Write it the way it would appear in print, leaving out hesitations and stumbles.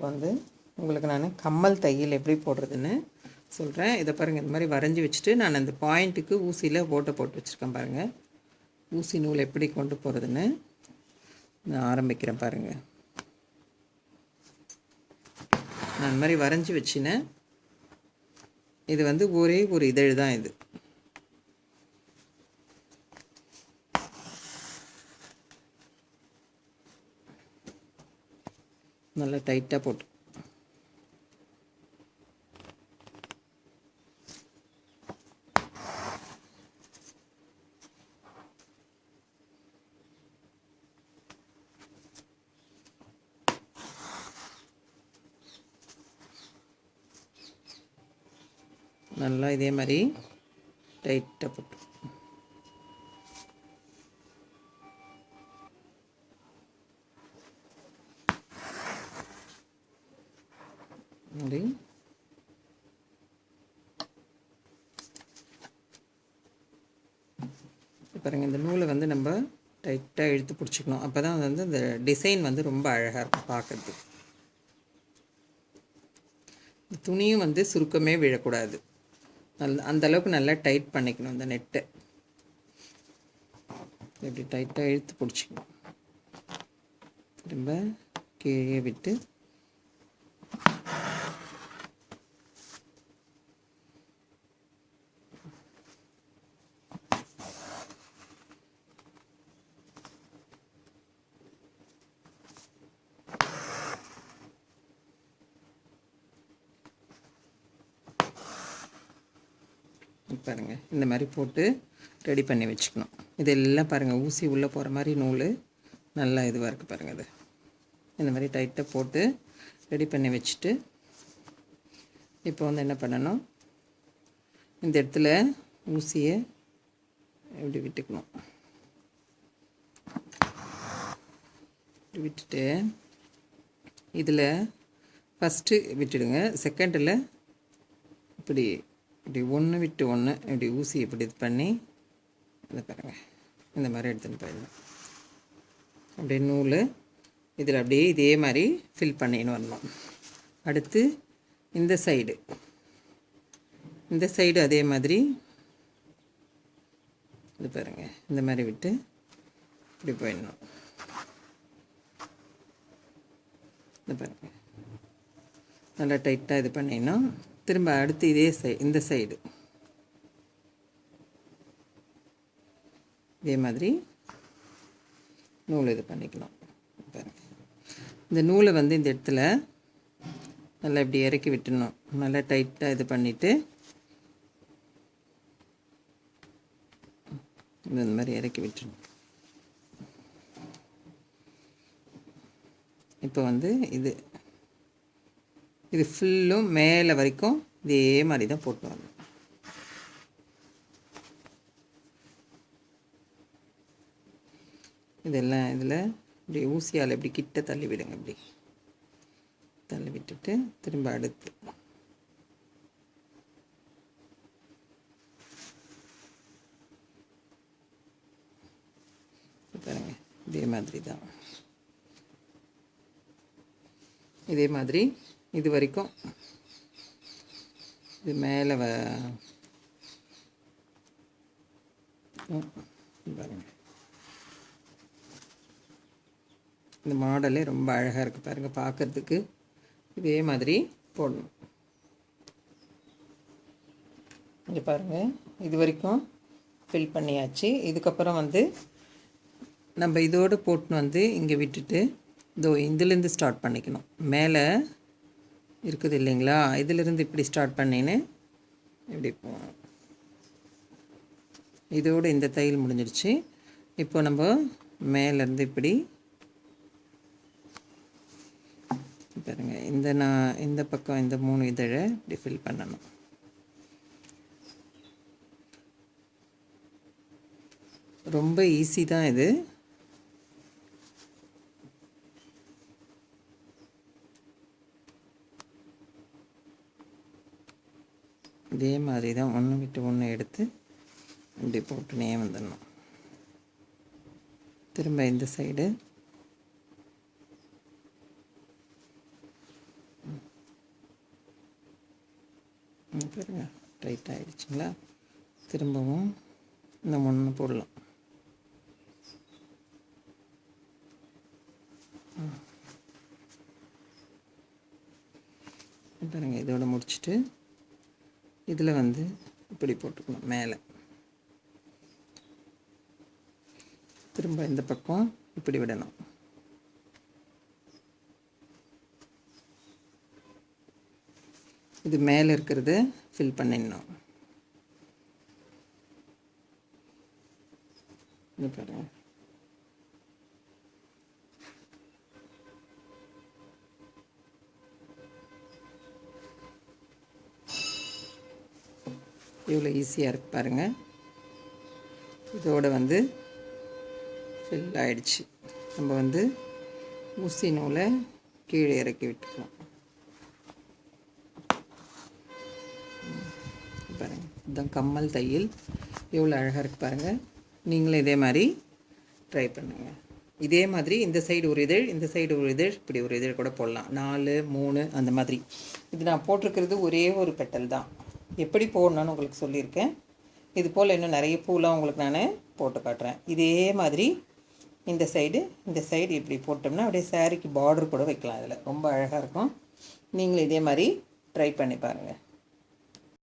வந்து உங்களுக்கு நான் கம்மல் தையல் எப்படி போடுறதுன்னு சொல்கிறேன். இதை பாருங்கள், இந்த மாதிரி வரைஞ்சி வச்சுட்டு நான் அந்த பாயிண்ட்டுக்கு ஊசியில் போட்டு வச்சுருக்கேன் பாருங்கள். ஊசி நூல் எப்படி கொண்டு போகிறதுன்னு நான் ஆரம்பிக்கிறேன் பாருங்கள். நான் இந்த மாதிரி வரைஞ்சி வச்சினேன். இது வந்து ஒரே ஒரு இதழ் தான். இது நல்லா டைட்டாக போட்டு நல்லா இதே மாதிரி டைட்டாக போட்டு அப்படி பாருங்கள். இந்த நூலை வந்து நம்ம டைட்டாக இழுத்து பிடிச்சிக்கணும். அப்போ தான் வந்து இந்த டிசைன் வந்து ரொம்ப அழகாக இருக்கும் பார்க்குறதுக்கு. துணியும் வந்து சுருக்கமே விழக்கூடாது. அந்தளவுக்கு நல்லா டைட் பண்ணிக்கணும். இந்த நெட்டை இப்படி டைட்டாக இழுத்து பிடிச்சிக்கணும். திரும்ப கீழே விட்டு பாருங்கள், இந்த மாதிரி போட்டு ரெடி பண்ணி வச்சுக்கணும். இதெல்லாம் பாருங்கள், ஊசி உள்ளே போகிற மாதிரி நூல் நல்லா இதுவாக இருக்குது பாருங்கள். அது இந்த மாதிரி டைட்டாக போட்டு ரெடி பண்ணி வச்சுட்டு இப்போ வந்து என்ன பண்ணணும், இந்த இடத்துல ஊசியை இப்படி விட்டுக்கணும். இப்படி விட்டுட்டு இதில் ஃபஸ்ட்டு விட்டுடுங்க. செகண்டில் இப்படி இப்படி ஒன்று விட்டு ஒன்று இப்படி ஊசி இப்படி இது பண்ணி இதை பாருங்கள், இந்த மாதிரி எடுத்துன்னு போயிடணும். அப்படியே நூல் இதில் அப்படியே இதே மாதிரி ஃபில் பண்ணின்னு வரணும். அடுத்து இந்த சைடு அதே மாதிரி இது பாருங்கள், இந்த மாதிரி விட்டு இப்படி போயிடணும். இது பாருங்கள், நல்லா டைட்டாக இது பண்ணிடணும். திரும்ப அடுத்து இதே இந்த சைடு இதே மாதிரி நூல் இது பண்ணிக்கலாம். இந்த நூலை வந்து இந்த இடத்துல நல்லா இப்படி இறக்கி விட்டுடணும். நல்லா டைட்டாக இது பண்ணிவிட்டு இந்த மாதிரி இறக்கி விட்டுடணும். இப்போ வந்து இது ஃபுல்லும் மேலே வரைக்கும் இதே மாதிரி தான் போட்டு வரணும். இதெல்லாம் இதில் இப்படி ஊசியால் இப்படி கிட்ட தள்ளி விடுங்க. இப்படி தள்ளி விட்டுட்டு திரும்ப அடுத்து பாருங்க, இதே மாதிரி தான். இதே மாதிரி இது வரைக்கும் இது மேலே பாருங்க. இந்த மாடலே ரொம்ப அழகாக இருக்குது பாருங்கள் பார்க்குறதுக்கு. இதே மாதிரி போடணும். இங்கே பாருங்கள், இது வரைக்கும் ஃபில் பண்ணியாச்சு. இதுக்கப்புறம் வந்து நம்ம இதோடு போட்டுன்னு வந்து இங்கே விட்டுட்டு இதுலேருந்து ஸ்டார்ட் பண்ணிக்கணும். மேலே இருக்குது இல்லைங்களா, இதிலிருந்து இப்படி ஸ்டார்ட் பண்ணின்னு இப்படி போகணும். இதோடு இந்த தையல் முடிஞ்சிடுச்சு. இப்போ நம்ம மேலேருந்து இப்படி பாருங்கள், இந்த பக்கம் இந்த 3 இதழை இப்படி ஃபில் பண்ணணும். ரொம்ப ஈஸி தான் இது. இதே மாதிரி தான் ஒன்று விட்டு ஒன்று எடுத்து இப்படி போட்டுனே வந்துடணும். திரும்ப இந்த சைடு பாருங்கள் டைட் ஆகிடுச்சிங்களா. திரும்பவும் இந்த ஒன்று போடலாம். பாருங்கள் இதோட முடிச்சுட்டு இதில் வந்து இப்படி போட்டுக்கணும். மேலே திரும்ப இந்த பக்கம் இப்படி விடணும். இது மேலே இருக்கிறத ஃபில் பண்ணிடணும். இது பாருங்கள் இவ்வளோ ஈஸியாக இருக்குது பாருங்கள். இதோடு வந்து ஃபில் ஆகிடுச்சு. நம்ம வந்து ஊசி நூலை கீழே இறக்கி விட்டுக்கலாம். பாருங்கள் இதுதான் கம்மல் தையல். எவ்வளோ அழகாக இருக்குது பாருங்கள். நீங்களும் இதே மாதிரி ட்ரை பண்ணுங்கள். இதே மாதிரி இந்த சைடு ஒரு இதழ், இந்த சைடு ஒரு இதழ், இப்படி ஒரு இதழ் கூட போடலாம். 4 3 அந்த மாதிரி. இது நான் போட்டிருக்கிறது ஒரே ஒரு பெட்டல் தான். எப்படி போடணும்னு உங்களுக்கு சொல்லியிருக்கேன். இது போல் இன்னும் நிறைய பூலாம் உங்களுக்கு நான் போட்டு காட்டுறேன். இதே மாதிரி இந்த சைடு இப்படி போட்டோம்னா அப்படியே சாரீக்கு பார்டர் கூட வைக்கலாம். இதில் ரொம்ப அழகாக இருக்கும். நீங்களும் இதே மாதிரி ட்ரை பண்ணி பாருங்கள்.